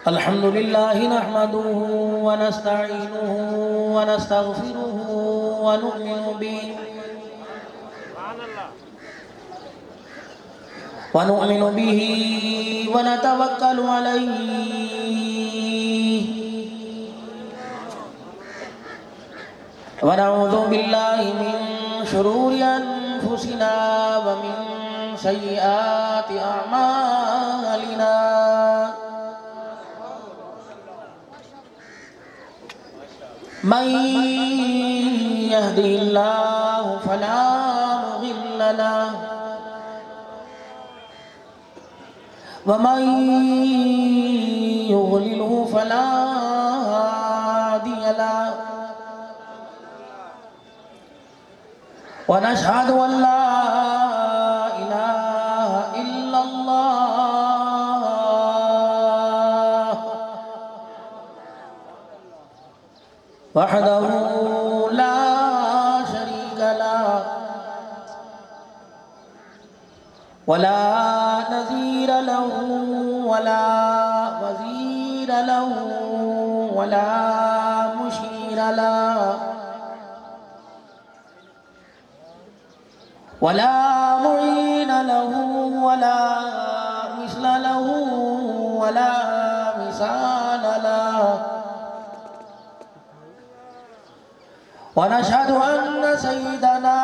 الحمد لله نحمده ونستعينه ونستغفره ونؤمن به ونتوكل عليه ونعوذ بالله من شرور أنفسنا ومن سيئات أعمالنا من يهده الله فلا مضل له ومن يضلله فلا هادي له ونشهد أن لا إله إلا الله وحده لا شريك له ولا نظير له ولا وزير له ولا مشير له ولا معين له ولا مثل له ولا مثال له ونشهد أن سيدنا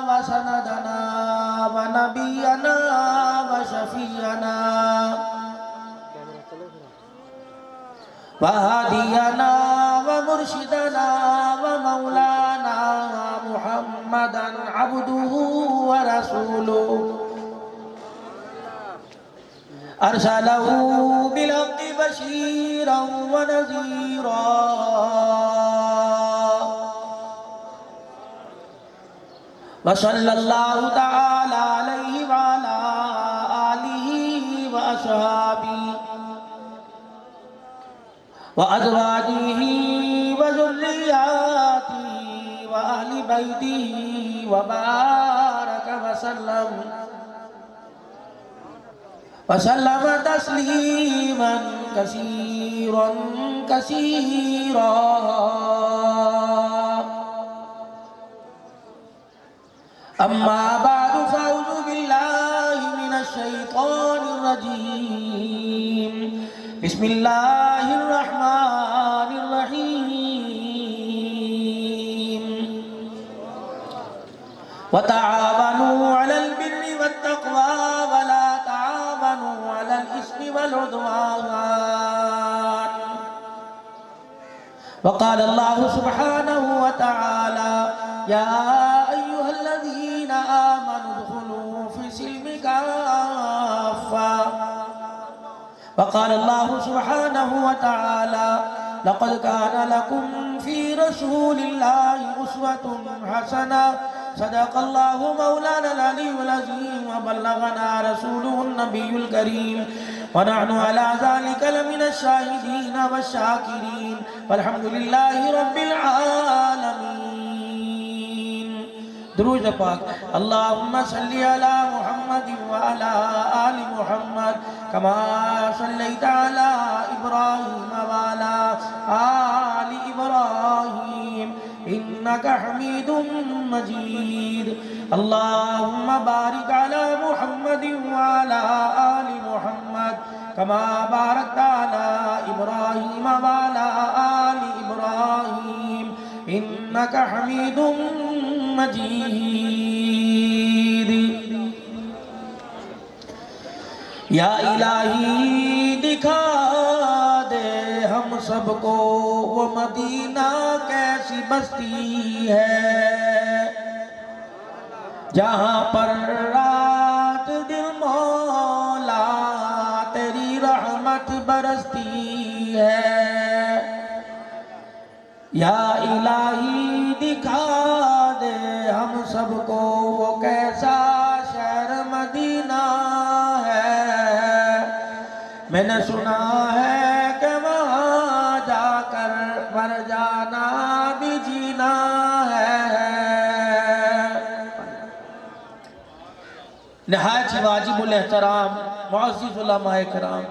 وسندنا ونبينا وشفيعنا وهادينا ومرشدنا ومولانا محمدا عبده ورسوله أرسله بالحق بشيرا ونذيرا وصلى الله تعالى عليه وعلى آله وأصحابه وأزواجه وذرياته وأهل بيته وبارك وسلم تسليما كثيرا كثيرا أما بعد فأعوذ بالله من الشيطان الرجيم بسم الله الرحمن الرحيم وتعاونوا على البر والتقوى ولا تعاونوا على الإثم والعدوان وقال الله سبحانه وتعالى يا أيها الذين آمنوا ادخلوا في السلم كافة وقال الله سبحانه وتعالى لقد كان لكم في رسول الله أسوة حسنة صدق الله مولانا العلي العظيم وبلغنا رسوله النبي الكريم ونحن على ذلك لمن الشاهدين والشاكرين والحمد لله رب العالمين. درود پاک. اللهم صل على محمد وعلى آل محمد كما صليت على إبراهيم وعلى آل إبراهيم إنك حميد مجيد. اللهم بارك على محمد وعلى آل محمد كما باركت على إبراهيم وعلى آل إبراهيم إنك حميد مجيد. یا الہی دکھا دے ہم سب کو وہ مدینہ کیسی بستی ہے جہاں پر رات دن مولا تیری رحمت برستی ہے. یا الہی دکھا دے ہم سب کو وہ کیسا شہر مدینہ ہے. میں نے سنا ہے کہ وہاں جا کر مر جانا بھی جینا ہے. نہایت ہی واجب الاحترام معزز علماء کرام،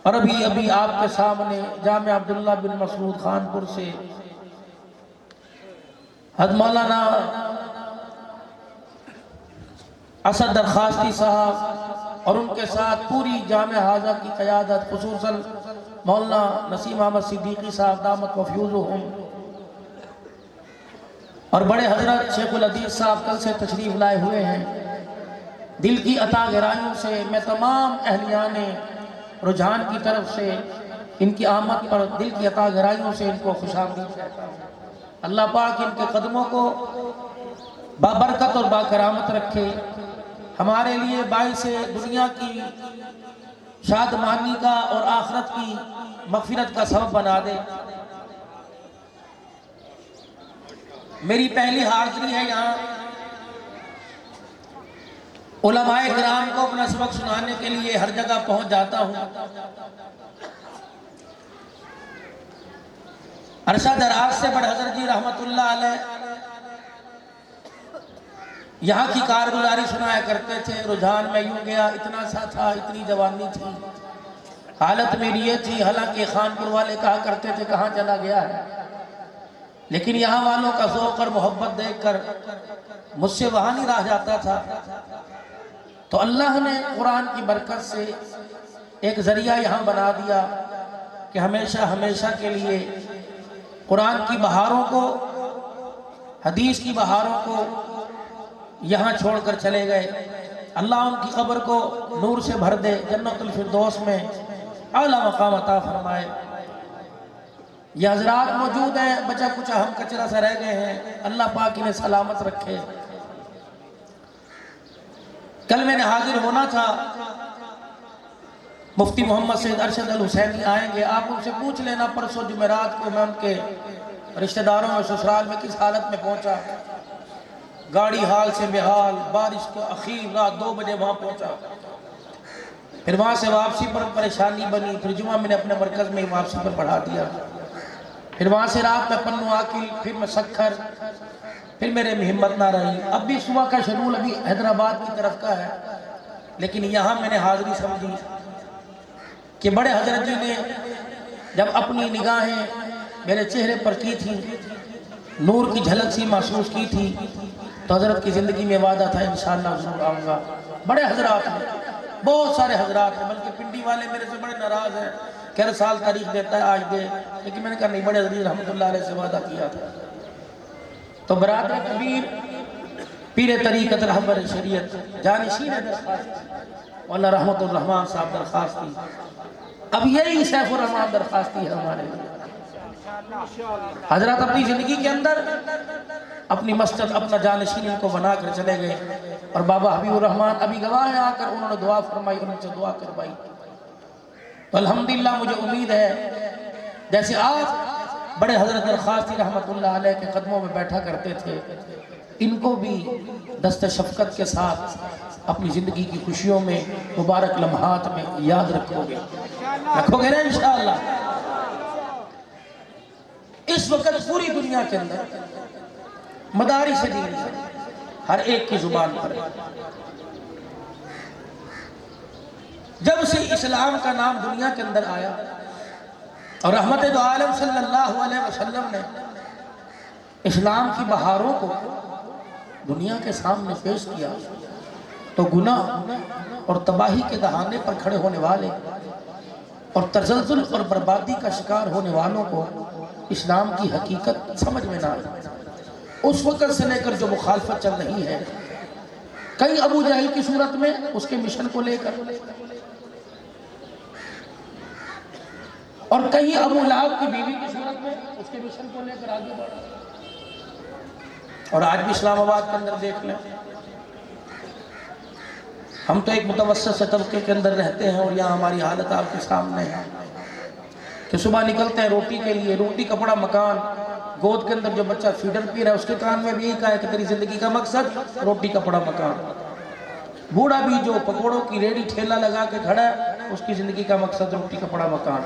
اور ابھی آپ کے سامنے جامع عبداللہ بن مسعود خانپور سے حضرت مولانا اسد درخواستی صاحب اور ان کے ساتھ پوری جامع حاضہ کی قیادت، خصوصاً مولانا نسیم احمد صدیقی صاحب دامت وفیوزہم، اور بڑے حضرت شیخ الحدیث صاحب کل سے تشریف لائے ہوئے ہیں، دل کی عطا گرائیوں سے میں تمام اہلیان رجحان کی طرف سے ان کی آمد پر دل کی عطا گرائیوں سے ان کو خوش آمدید کہتا ہوں۔ اللہ پاک ان کے قدموں کو بابرکت اور باکرامت رکھے، ہمارے لیے باعث دنیا کی شادمانی کا اور آخرت کی مغفرت کا سبب بنا دے۔ میری پہلی حاضری ہے یہاں، علماء کرام کو اپنا سبق سنانے کے لیے ہر جگہ پہنچ جاتا ہوں۔ عرصہ دراز سے بڑے حضرت جی رحمت اللہ علیہ یہاں کی کارگزاری سنایا کرتے تھے۔ رجحان میں یوں گیا، اتنا سا تھا، اتنی جوانی تھی، حالت میری یہ تھی، حالانکہ خانپور والے کہا کرتے تھے کہاں چلا گیا ہے، لیکن یہاں والوں کا ذوق اور محبت دیکھ کر مجھ سے وہاں نہیں رہ جاتا تھا۔ تو اللہ نے قرآن کی برکت سے ایک ذریعہ یہاں بنا دیا کہ ہمیشہ ہمیشہ کے لیے قرآن کی بہاروں کو، حدیث کی بہاروں کو یہاں چھوڑ کر چلے گئے۔ اللہ ان کی قبر کو نور سے بھر دے، جنت الفردوس میں اعلیٰ مقام عطا فرمائے۔ یہ حضرات موجود ہیں، بچہ کچھ ہم کچرا سے رہ گئے ہیں، اللہ پاک انہیں سلامت رکھے۔ کل میں نے حاضر ہونا تھا، مفتی محمد سید ارشد الحسینی آئیں گے، آپ ان سے پوچھ لینا پرسوں جمعرات کو میں ان کے رشتہ داروں میں سسرال میں کس حالت میں پہنچا۔ گاڑی حال سے بحال، بارش کو اخیر رات 2 بجے وہاں پہنچا، پھر وہاں سے واپسی پر پریشانی بنی، پھر جمعہ میں نے اپنے مرکز میں واپسی پر پڑھا دیا، پھر وہاں سے رات میں پنو آکل، پھر میں سکھر، پھر میرے میں ہمت نہ رہی۔ اب بھی صبح کا شیڈول ابھی حیدرآباد کی طرف کا ہے، لیکن یہاں میں نے حاضری سمجھی کہ بڑے حضرت جی نے جب اپنی نگاہیں میرے چہرے پر کی تھی، نور کی جھلک سی محسوس کی تھی، تو حضرت کی زندگی میں وعدہ تھا انشاءاللہ ضرور آؤں گا۔ بڑے حضرات ہیں، بہت سارے حضرات ہیں، بلکہ پنڈی والے میرے سے بڑے ناراض ہیں کہ ہر سال تاریخ دیتا ہے آج دے، لیکن میں نے کہا نہیں، بڑے حضرت رحمت اللہ علیہ سے وعدہ کیا تھا۔ تو برادر کبیر پیر طریقت رہبر شریعت جانشین درخواست مولانا رحمت الرحمن صاحب درخواستی، اب یہی سیف الرحمن درخواستی ہے ہمارے لیے۔ حضرات اپنی زندگی کے اندر اپنی مسجد، اپنا جانشین ان کو بنا کر چلے گئے، اور بابا حبیب الرحمن ابھی گواہ ہیں آ کر انہوں نے دعا فرمائی، انہوں سے دعا کروائی۔ تو الحمدللہ مجھے امید ہے جیسے آپ بڑے حضرت درخواستی رحمت اللہ علیہ کے قدموں میں بیٹھا کرتے تھے، ان کو بھی دست شفقت کے ساتھ اپنی زندگی کی خوشیوں میں، مبارک لمحات میں یاد رکھو گے نا انشاءاللہ۔ اس وقت پوری دنیا کے اندر مدارس دین ہر ایک کی زبان پر ہے۔ جب سے اسلام کا نام دنیا کے اندر آیا اور رحمت دو عالم صلی اللہ علیہ وسلم نے اسلام کی بہاروں کو دنیا کے سامنے پیش کیا، تو گناہ اور تباہی کے دہانے پر کھڑے ہونے والے اور تزلزل اور بربادی کا شکار ہونے والوں کو اسلام کی حقیقت سمجھ میں نہ آئی۔ اس وقت سے لے کر جو مخالفت چل رہی ہے، کئی ابو جہل کی صورت میں اس کے مشن کو لے کر، اور کئی ابو لہب کی بیوی کی صورت میں اس کے مشن کو لے کر آگے بڑھا، اور آج بھی اسلام آباد کے اندر دیکھ لیں، ہم تو ایک متوسط سے طبقے کے اندر رہتے ہیں، اور یہاں ہماری حالت آپ کے سامنے ہے کہ صبح نکلتے ہیں روٹی کے لیے، روٹی کپڑا مکان، گود کے اندر جو بچہ فیڈر پی رہا ہے اس کے کان میں بھی یہی کہا ہے کہ تیری زندگی کا مقصد روٹی کپڑا مکان۔ بوڑھا بھی جو پکوڑوں کی ریڈی ٹھیلا لگا کے کھڑا ہے، اس کی زندگی کا مقصد روٹی کپڑا مکان۔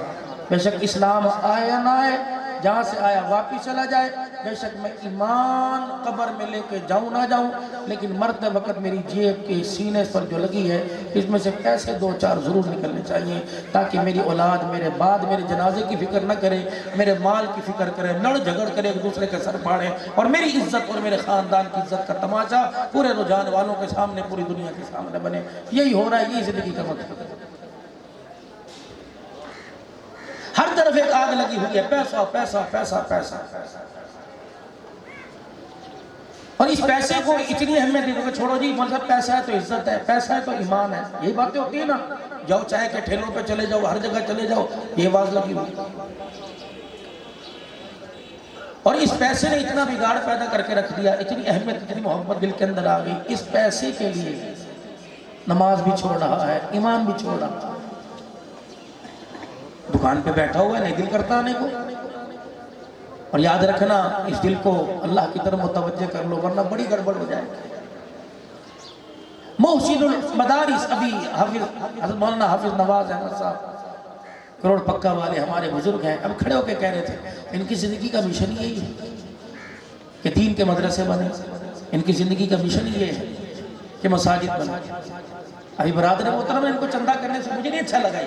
بے شک اسلام آئے یا نہ آئے، جہاں سے آیا واپس چلا جائے، بے شک میں ایمان قبر میں لے کے جاؤں نہ جاؤں، لیکن مرتے وقت میری جیب کے سینے پر جو لگی ہے اس میں سے پیسے 2-4 ضرور نکلنے چاہیے، تاکہ میری اولاد میرے بعد میرے جنازے کی فکر نہ کرے، میرے مال کی فکر کرے، لڑ جھگڑ کرے، ایک دوسرے کے سر پھاڑے، اور میری عزت اور میرے خاندان کی عزت کا تماشا پورے رجحان والوں کے سامنے، پوری دنیا کے سامنے بنے۔ یہی ہو رہا ہے، یہی زندگی کا مقصد ہے۔ ہر طرف ایک آگ لگی ہوئی ہے، پیسہ پیسہ پیسہ پیسہ، اور اس پیسے کو اتنی اہمیت دیتے کہ چھوڑو جی مطلب پیسہ ہے تو عزت ہے، پیسہ ہے تو ایمان ہے، یہی باتیں ہوتی ہیں نا، جاؤ چائے کے ٹھیلوں پہ چلے جاؤ، ہر جگہ چلے جاؤ، یہ آواز لگی ہوئی۔ اور اس پیسے نے اتنا بگاڑ پیدا کر کے رکھ دیا، اتنی اہمیت اتنی محبت دل کے اندر آ گئی، اس پیسے کے لیے نماز بھی چھوڑ رہا ہے، ایمان بھی چھوڑ رہا ہے، دکان پہ بیٹھا ہوا ہے، نہیں دل کرتا آنے کو۔ اور یاد رکھنا اس دل کو اللہ کی طرف متوجہ کر لو، ورنہ بڑی گڑبڑ ہو جائے۔ محسن المدارس ابھی حضرت مولانا حافظ نواز احمد صاحب کروڑ پکا والے ہمارے بزرگ ہیں، اب کھڑے ہو کے کہہ رہے تھے ان کی زندگی کا مشن یہی ہے کہ دین کے مدرسے بنے، ان کی زندگی کا مشن یہ ہے کہ مساجد بنے۔ ابھی برادر محترم ان کو چندہ کرنے سے مجھے نہیں اچھا لگا،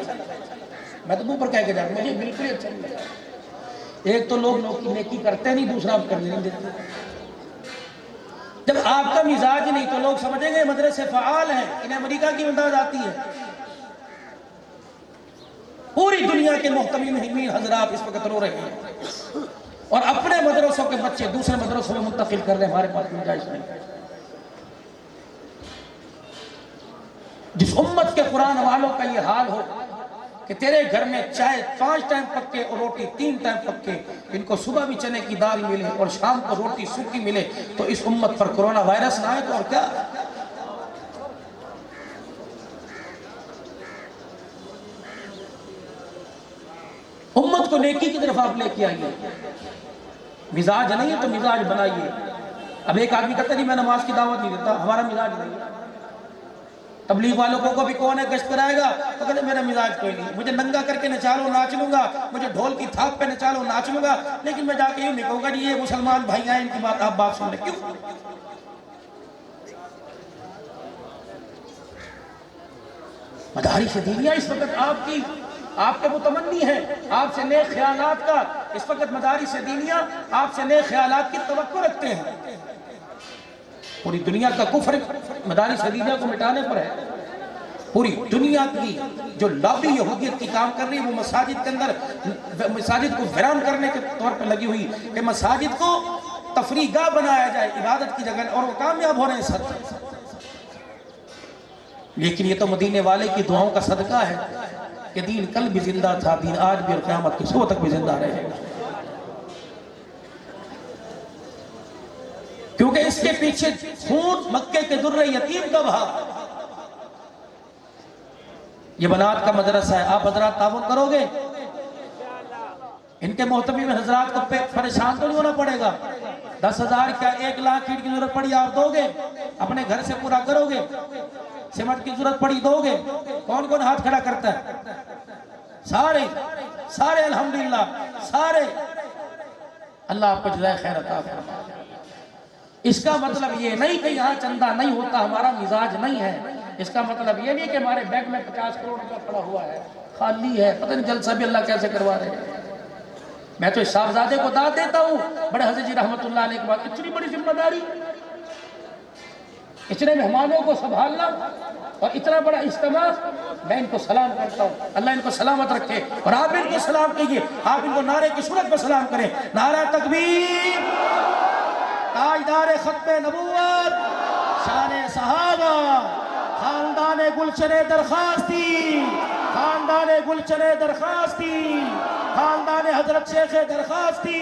میں تو منہ پر کہہ کے جاتا ہوں، مجھے بالکل اچھا نہیں لگا۔ ایک تو لوگ نیکی کرتے نہیں، دوسرا آپ کرنے نہیں دیتے۔ جب آپ کا مزاج نہیں تو لوگ سمجھیں گے مدرسے فعال ہیں، انہیں امریکہ کی امداد آتی ہے۔ پوری دنیا کے محتمین حضرات اس وقت رو رہے ہیں اور اپنے مدرسوں کے بچے دوسرے مدرسوں میں منتقل کر رہے ہیں، ہمارے پاس گنجائش نہیں۔ جس امت کے قرآن والوں کا یہ حال ہو کہ تیرے گھر میں چائے 5 ٹائم پکے اور روٹی 3 ٹائم پکے، ان کو صبح بھی چنے کی دال ملے اور شام کو روٹی سوکھی ملے، تو اس امت پر کرونا وائرس نہ آئے تو اور کیا۔ امت کو نیکی کی طرف آپ لے کے آئیے، مزاج نہیں ہے تو مزاج بنائیے۔ اب ایک آدمی کہتا ہے نہیں میں نماز کی دعوت نہیں دیتا، ہمارا مزاج نہیں ہے۔ تبلیغ والوں کو بھی کون ہے گشت کرائے گا تو کہتے میرا مزاج کوئی نہیں، مجھے ننگا کر کے نچالو ناچ لوں گا، مجھے ڈھول کی تھاپ پہ نچالو ناچ لوں گا، لیکن میں جا کے یوں نہیں کہوں گا جی یہ مسلمان بھائی آئے ان کی بات آپ بات سن لیں۔ کیوں؟ مدارس دینیہ اس وقت آپ کے متمنی ہیں، آپ سے نیک خیالات کا، اس وقت مدارس دینیہ آپ سے نیک خیالات کی توقع رکھتے ہیں۔ پوری دنیا کا کفر مدارس دینیہ کو مٹانے پر ہے۔ پوری دنیا کی جو لابی یہودیت کی کام کر رہی ہے وہ مساجد کے اندر مساجد کو ویران کرنے کے طور پر لگی ہوئی کہ مساجد کو تفریح گاہ بنایا جائے عبادت کی جگہ، اور وہ کامیاب ہو رہے ہیں ساتھ۔ لیکن یہ تو مدینے والے کی دعاؤں کا صدقہ ہے کہ دین کل بھی زندہ تھا، دین آج بھی اور قیامت کی صبح تک بھی زندہ رہے گا، کیونکہ اس کے پیچھے خون مکے کے در یتیم کا بہا۔ یہ بنات کا مدرسہ ہے، آپ حضرات تعاون کرو گے؟ ان کے محتمین حضرات کو پریشان تو نہیں ہونا پڑے گا۔ 10,000 کیا 1 لاکھ اینٹ کی ضرورت پڑی آپ دو گے؟ اپنے گھر سے پورا کرو گے؟ سیمنٹ کی ضرورت پڑی دو گے؟ کون کون ہاتھ کھڑا کرتا ہے؟ سارے الحمدللہ سارے۔ اللہ آپ کو جزائے خیر عطا فرمائے۔ اس کا مطلب یہ نہیں کہ یہاں چندہ نہیں ہوتا، ہمارا مزاج نہیں ہے۔ اس کا مطلب یہ نہیں کہ ہمارے بینک میں 50 کروڑ روپیہ پڑا ہوا ہے، خالی ہے، پتہ نہیں جلسہ بھی اللہ کیسے کروا رہے ہیں۔ میں تو اس صاحبزادے کو داد دیتا ہوں، بڑے حضرت جی رحمت اللہ علیہ کے بعد اتنی بڑی ذمہ داری، اتنے مہمانوں کو سنبھالنا اور اتنا بڑا اجتماع۔ میں ان کو سلام کرتا ہوں، اللہ ان کو سلامت رکھے، اور آپ ان کو سلام کیجئے، آپ ان کو نعرے کی صورت میں سلام کریں۔ نعرہ تکبیر، تاجدار ختم نبوت، شان صحابہ، خاندان گلشن درخواستی، خاندان گلشن درخواستی، خاندان حضرت شیخ درخواستی،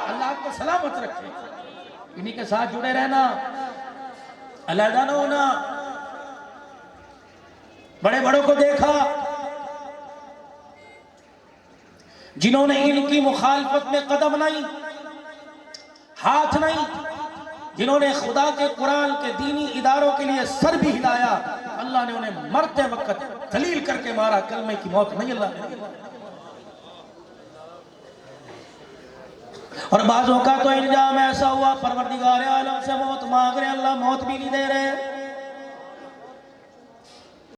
اللہ آپ کو سلامت رکھے۔ انہی کے ساتھ جڑے رہنا، علیحدہ نہ ہونا۔ بڑے بڑوں کو دیکھا جنہوں نے ان کی مخالفت میں قدم نہیں، ہاتھ نہیں، جنہوں نے خدا کے قرآن کے دینی اداروں کے لیے سر بھی ہلایا، اللہ نے انہیں مرتے وقت ذلیل کر کے مارا، کلمے کی موت نہیں اللہ نے۔ اور بعضوں کا تو انجام ایسا ہوا پروردگار عالم سے موت مانگ رہے، اللہ موت بھی نہیں دے رہے۔